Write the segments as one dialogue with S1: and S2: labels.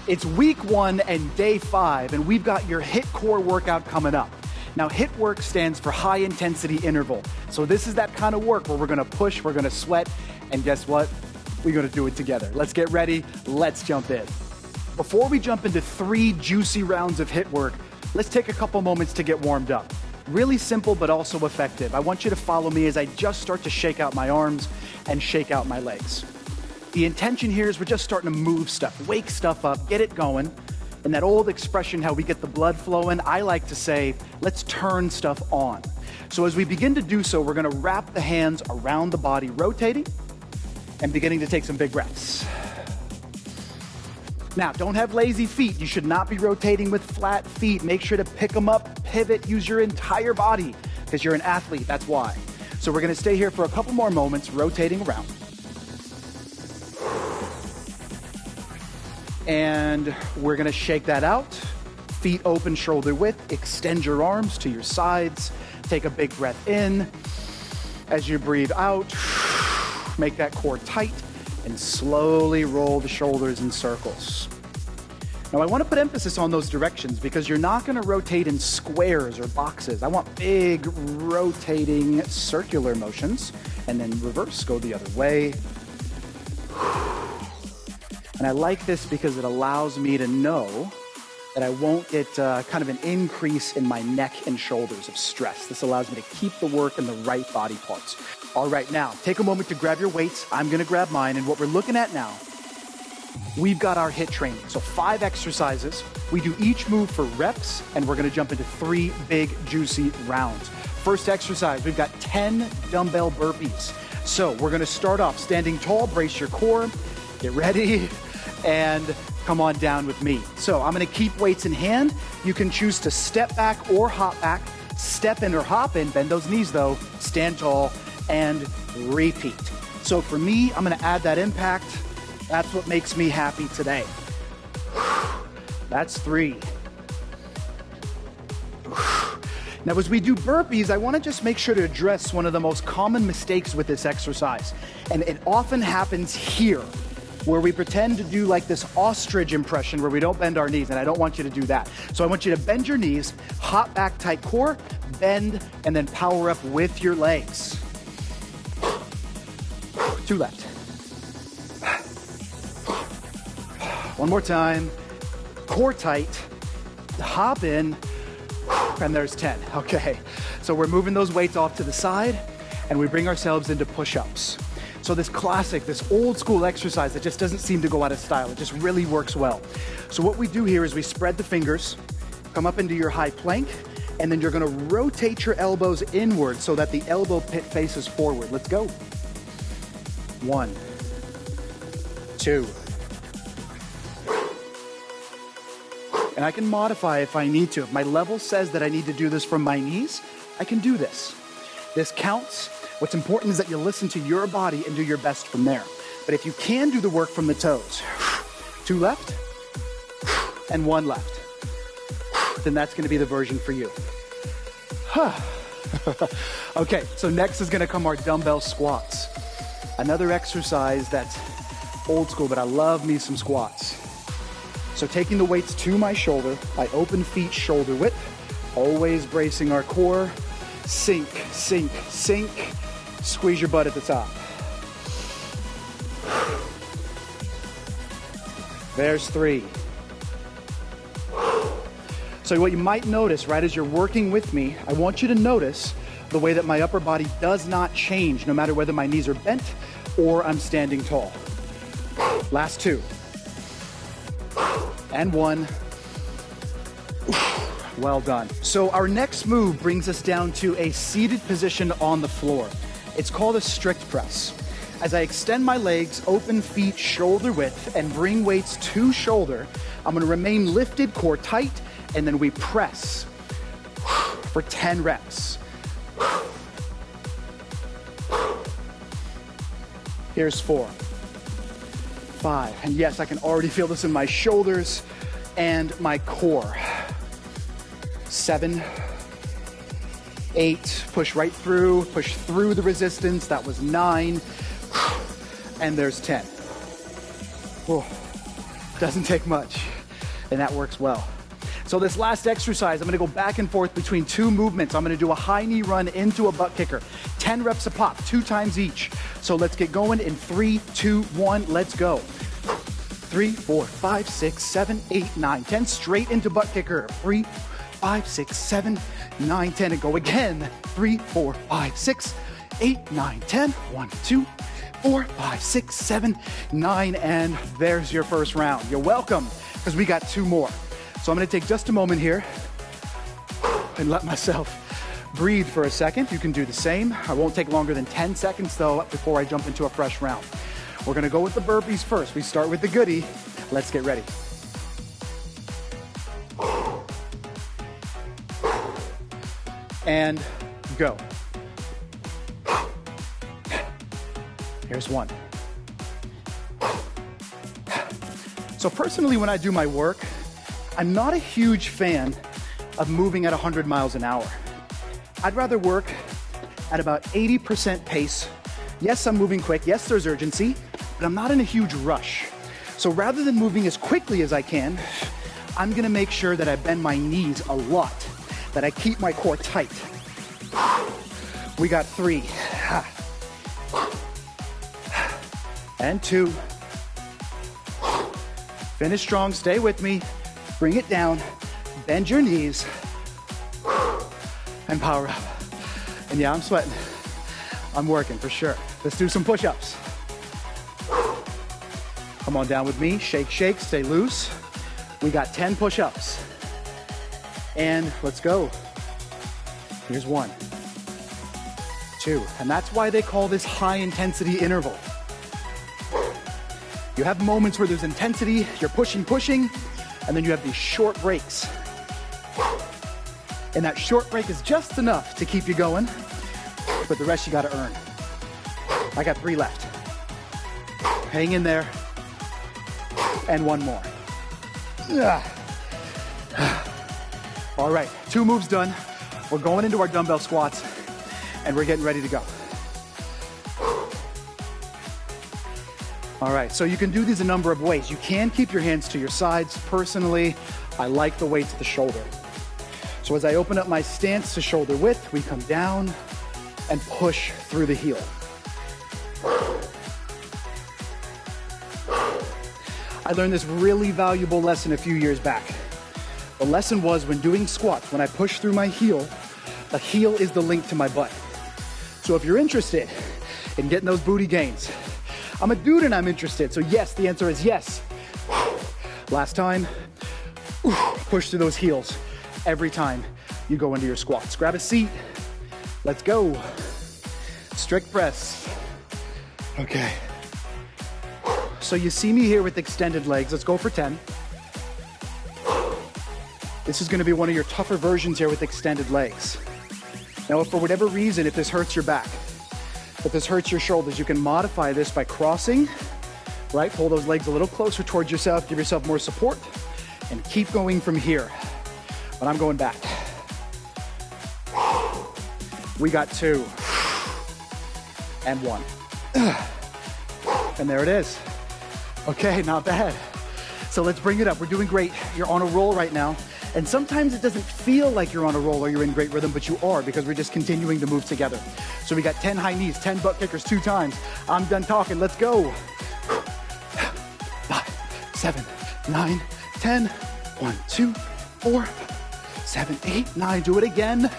S1: It's week 1 and day 5, and we've got your HIIT core workout coming up. Now, HIIT work stands for high intensity interval. So this is that kind of work where we're gonna push, we're gonna sweat, and guess what? We're gonna do it together. Let's get ready, let's jump in. Before we jump into 3 juicy rounds of HIIT work, let's take a couple moments to get warmed up. Really simple, but also effective. I want you to follow me as I just start to shake out my arms and shake out my legs. The intention here is we're just starting to move stuff, wake stuff up, get it going. And that old expression, how we get the blood flowing, I like to say, let's turn stuff on. So as we begin to do so, we're gonna wrap the hands around the body, rotating and beginning to take some big breaths. Now, don't have lazy feet. You should not be rotating with flat feet. Make sure to pick them up, pivot, use your entire body, because you're an athlete, that's why. So we're gonna stay here for a couple more moments, rotating around. And we're gonna shake that out. Feet open, shoulder width. Extend your arms to your sides. Take a big breath in. As you breathe out, make that core tight and slowly roll the shoulders in circles. Now I wanna put emphasis on those directions because you're not gonna rotate in squares or boxes. I want big rotating circular motions, and then reverse, go the other way. And I like this because it allows me to know that I won't get kind of an increase in my neck and shoulders of stress. This allows me to keep the work in the right body parts. All right, now take a moment to grab your weights. I'm gonna grab mine, and what we're looking at now, we've got our HIIT training. So 5 exercises. We do each move for reps, and we're gonna jump into 3 big, juicy rounds. First exercise, we've got 10 dumbbell burpees. So we're gonna start off standing tall, brace your core, get ready, and come on down with me. So I'm gonna keep weights in hand. You can choose to step back or hop back, step in or hop in, bend those knees though, stand tall, and repeat. So for me, I'm gonna add that impact. That's what makes me happy today. That's 3. Now, as we do burpees, I wanna just make sure to address one of the most common mistakes with this exercise. And it often happens here, where we pretend to do like this ostrich impression where we don't bend our knees, and I don't want you to do that. So I want you to bend your knees, hop back, tight core, bend, and then power up with your legs. 2 left. 1 more time. Core tight, hop in, and there's 10. Okay, so we're moving those weights off to the side, and we bring ourselves into push-ups. So this classic, this old school exercise that just doesn't seem to go out of style. It just really works well. So what we do here is we spread the fingers, come up into your high plank, and then you're gonna rotate your elbows inward so that the elbow pit faces forward. Let's go. 1, 2. And I can modify if I need to. If my level says that I need to do this from my knees, I can do this. This counts. What's important is that you listen to your body and do your best from there. But if you can do the work from the toes, 2 left and 1 left, then that's gonna be the version for you. Okay, so next is gonna come our dumbbell squats. Another exercise that's old school, but I love me some squats. So taking the weights to my shoulder, I open feet shoulder width, always bracing our core, sink, sink, sink, squeeze your butt at the top. There's 3. So what you might notice, right, as you're working with me, I want you to notice the way that my upper body does not change, no matter whether my knees are bent or I'm standing tall. Last 2. And 1. Well done. So our next move brings us down to a seated position on the floor. It's called a strict press. As I extend my legs, open feet shoulder width, and bring weights to shoulder, I'm gonna remain lifted, core tight, and then we press for 10 reps. Here's 4, 5, and yes, I can already feel this in my shoulders and my core. 7, 8, push right through, push through the resistance. That was 9, and there's 10. Whoa. Doesn't take much. and that works well. So this last exercise, I'm gonna go back and forth between two movements. I'm gonna do a high knee run into a butt kicker. 10 reps a pop, 2 times each. So let's get going in 3, 2, 1, let's go. 3, 4, 5, 6, 7, 8, 9, 10. Straight into butt kicker. 3, 5, 6, 7, 9, 10. And go again. 3, 4, 5, 6, 8, 9, 10. 1, 2, 4, 5, 6, 7, 9. And there's your first round. You're welcome, because we got 2 more. So I'm gonna take just a moment here and let myself breathe for a second. You can do the same. I won't take longer than 10 seconds though before I jump into a fresh round. We're gonna go with the burpees first. We start with the goodie. Let's get ready. And go. Here's one. So personally, when I do my work, I'm not a huge fan of moving at 100 miles an hour. I'd rather work at about 80% pace. Yes, I'm moving quick. Yes, there's urgency, but I'm not in a huge rush. So rather than moving as quickly as I can, I'm gonna make sure that I bend my knees a lot, that I keep my core tight. We got 3. And 2. Finish strong, stay with me. Bring it down, bend your knees, and power up. And yeah, I'm sweating. I'm working for sure. Let's do some push-ups. Come on down with me, shake, shake, stay loose. We got 10 push-ups. And let's go. Here's 1, 2, and that's why they call this high intensity interval. You have moments where there's intensity, you're pushing, and then you have these short breaks. And that short break is just enough to keep you going, but the rest you gotta earn. I got 3 left. Hang in there. And 1 more. All right, 2 moves done. We're going into our dumbbell squats, and we're getting ready to go. All right, so you can do these a number of ways. You can keep your hands to your sides. Personally, I like the weight to the shoulder. So as I open up my stance to shoulder width, we come down and push through the heel. I learned this really valuable lesson a few years back. The lesson was when doing squats, when I push through my heel, the heel is the link to my butt. So if you're interested in getting those booty gains, I'm a dude and I'm interested, so yes, the answer is yes. Last time, push through those heels every time you go into your squats. Grab a seat, let's go. Strict press. Okay. So you see me here with extended legs. Let's go for 10. This is gonna be one of your tougher versions here with extended legs. Now, if for whatever reason, if this hurts your back, if this hurts your shoulders, you can modify this by crossing, right? Pull those legs a little closer towards yourself, give yourself more support, and keep going from here. But I'm going back. We got 2. And 1. And there it is. Okay, not bad. So let's bring it up. We're doing great. You're on a roll right now. And sometimes it doesn't feel like you're on a roll or you're in great rhythm, but you are, because we're just continuing to move together. So we got 10 high knees, 10 butt kickers 2 times. I'm done talking. Let's go. 5, 7, 9, 10. 1, 2, 4, 7, 8, 9. Do it again.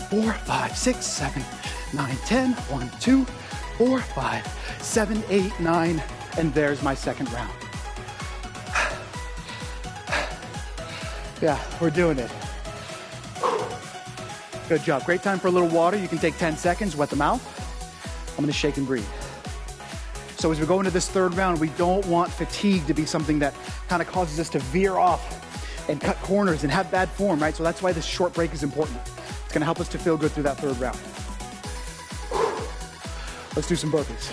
S1: 4, 5, 6, 7, 9, 10. 1, 2, 4, 5, 7, 8, 9. And there's my second round. Yeah, we're doing it. Good job. Great time for a little water. You can take 10 seconds, wet the mouth. I'm gonna shake and breathe. So as we go into this third round, we don't want fatigue to be something that kind of causes us to veer off and cut corners and have bad form, right? So that's why this short break is important. It's gonna help us to feel good through that third round. Let's do some burpees.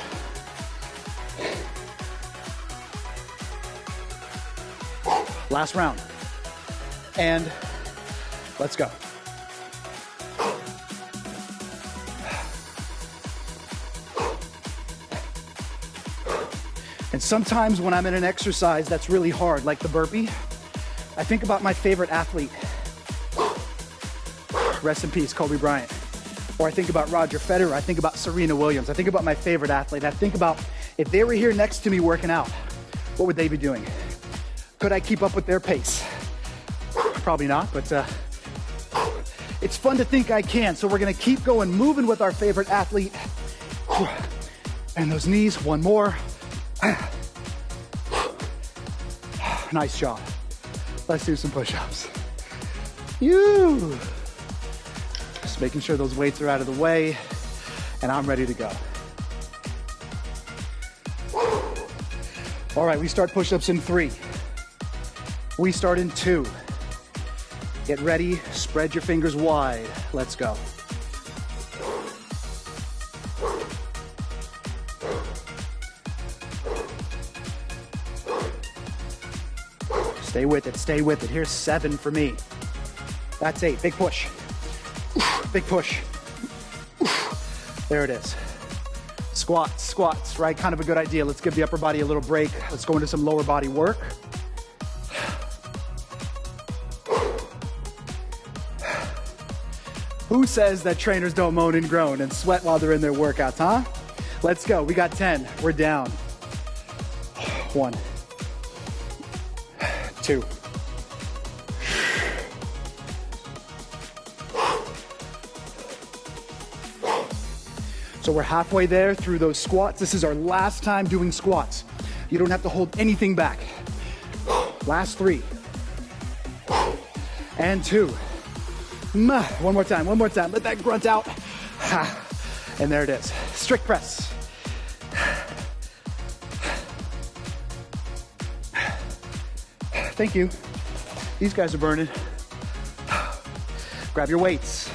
S1: Last round. And let's go. And sometimes when I'm in an exercise that's really hard, like the burpee, I think about my favorite athlete. Rest in peace, Kobe Bryant. Or I think about Roger Federer. I think about Serena Williams. I think about my favorite athlete. I think about if they were here next to me working out, what would they be doing? Could I keep up with their pace? Probably not, but it's fun to think I can. So we're gonna keep going, moving with our favorite athlete. And those knees, one more. Nice job. Let's do some push-ups. Just making sure those weights are out of the way, and I'm ready to go. All right, we start push-ups in 3. We start in 2. Get ready, spread your fingers wide. Let's go. Stay with it, stay with it. Here's 7 for me. That's 8, big push. Big push. There it is. Squats, squats, right? Kind of a good idea. Let's give the upper body a little break. Let's go into some lower body work. Who says that trainers don't moan and groan and sweat while they're in their workouts, huh? Let's go. We got 10. We're down. 1, 2. So we're halfway there through those squats. This is our last time doing squats. You don't have to hold anything back. Last 3. And 2. One more time, one more time. Let that grunt out. And there it is. Strict press. Thank you. These guys are burning. Grab your weights.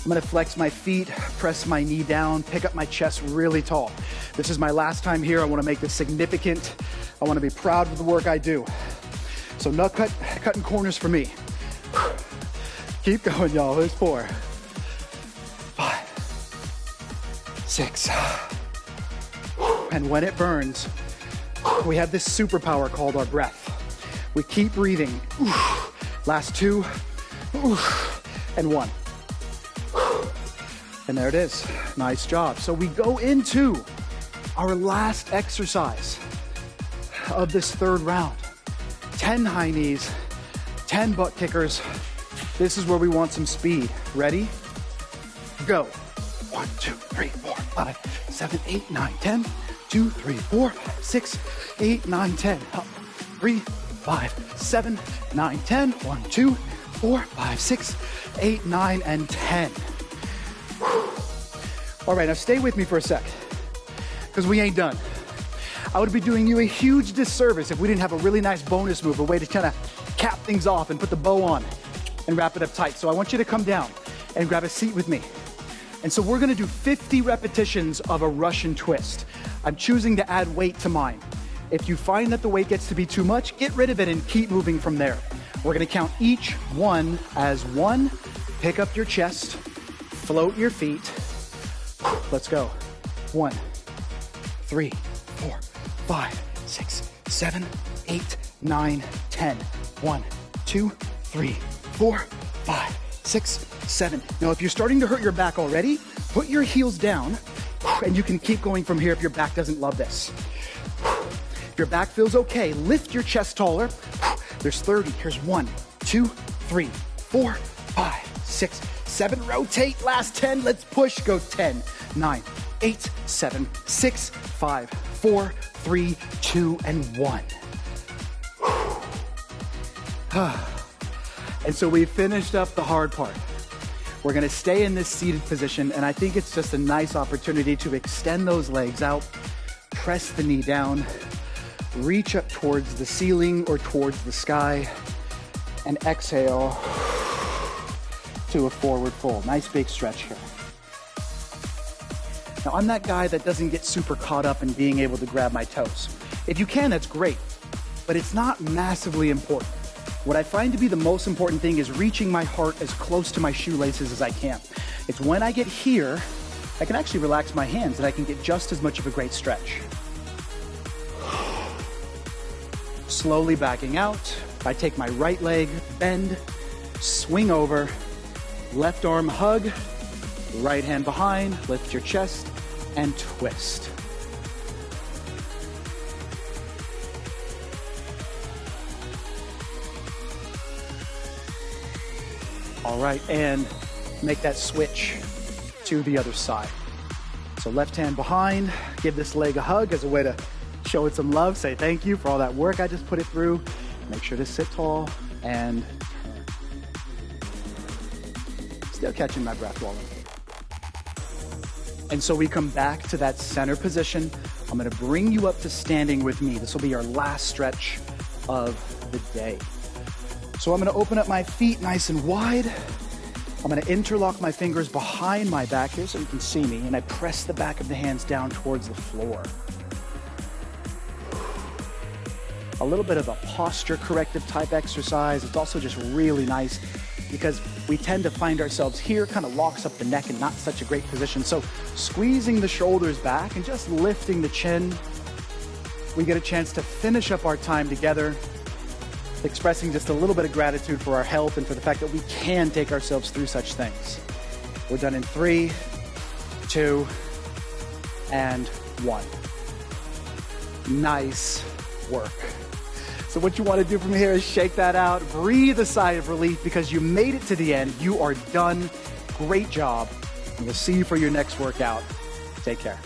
S1: I'm gonna flex my feet, press my knee down, pick up my chest really tall. This is my last time here. I wanna make this significant. I wanna be proud of the work I do. So no cutting corners for me. Keep going, y'all. There's 4, 5, 6. And when it burns, we have this superpower called our breath. We keep breathing. Last 2, and 1. And there it is. Nice job. So we go into our last exercise of this 3rd round. 10 high knees, 10 butt kickers. This is where we want some speed. Ready? Go. 1, 2, 3, 4, 5, 7, 8, 9, 10. 2, 3, 4, 6, 8, 9, 10. Up. 3, 5, 7, 9, 10. 1, 2, 4, 5, 6, 8, 9, and 10. All right, now stay with me for a sec, because we ain't done. I would be doing you a huge disservice if we didn't have a really nice bonus move, a way to kind of cap things off and put the bow on and wrap it up tight. So I want you to come down and grab a seat with me. And so we're gonna do 50 repetitions of a Russian twist. I'm choosing to add weight to mine. If you find that the weight gets to be too much, get rid of it and keep moving from there. We're gonna count each one as 1. Pick up your chest, float your feet. Let's go. 1, 3, 4, 5, 6, 7, 8, 9, 10. 1, 2, 3, 4, 5, 6, 7. Now, if you're starting to hurt your back already, put your heels down and you can keep going from here if your back doesn't love this. If your back feels okay, lift your chest taller. There's 30. Here's 1, 2, 3, 4, 5, 6, 7. Rotate. Last 10. Let's push. Go 10, 9, 8, 7, 6, 5, 4, 3, 2, and 1. And so we finished up the hard part. We're gonna stay in this seated position, and I think it's just a nice opportunity to extend those legs out, press the knee down, reach up towards the ceiling or towards the sky, and exhale to a forward fold. Nice big stretch here. Now, I'm that guy that doesn't get super caught up in being able to grab my toes. If you can, that's great, but it's not massively important. What I find to be the most important thing is reaching my heart as close to my shoelaces as I can. It's when I get here, I can actually relax my hands and I can get just as much of a great stretch. Slowly backing out, I take my right leg, bend, swing over, left arm hug, right hand behind, lift your chest, and twist. All right, and make that switch to the other side. So left hand behind, give this leg a hug as a way to show it some love. Say thank you for all that work I just put it through. Make sure to sit tall and turn. Still catching my breath while I'm here. And so we come back to that center position. I'm gonna bring you up to standing with me. This will be our last stretch of the day. So I'm gonna open up my feet nice and wide. I'm gonna interlock my fingers behind my back here so you can see me, and I press the back of the hands down towards the floor. A little bit of a posture corrective type exercise. It's also just really nice because we tend to find ourselves here, kind of locks up the neck and not such a great position. So squeezing the shoulders back and just lifting the chin, we get a chance to finish up our time together, expressing just a little bit of gratitude for our health and for the fact that we can take ourselves through such things. We're done in 3, 2, and 1. Nice work. So what you want to do from here is shake that out, breathe a sigh of relief because you made it to the end. You are done. Great job. And we'll see you for your next workout. Take care.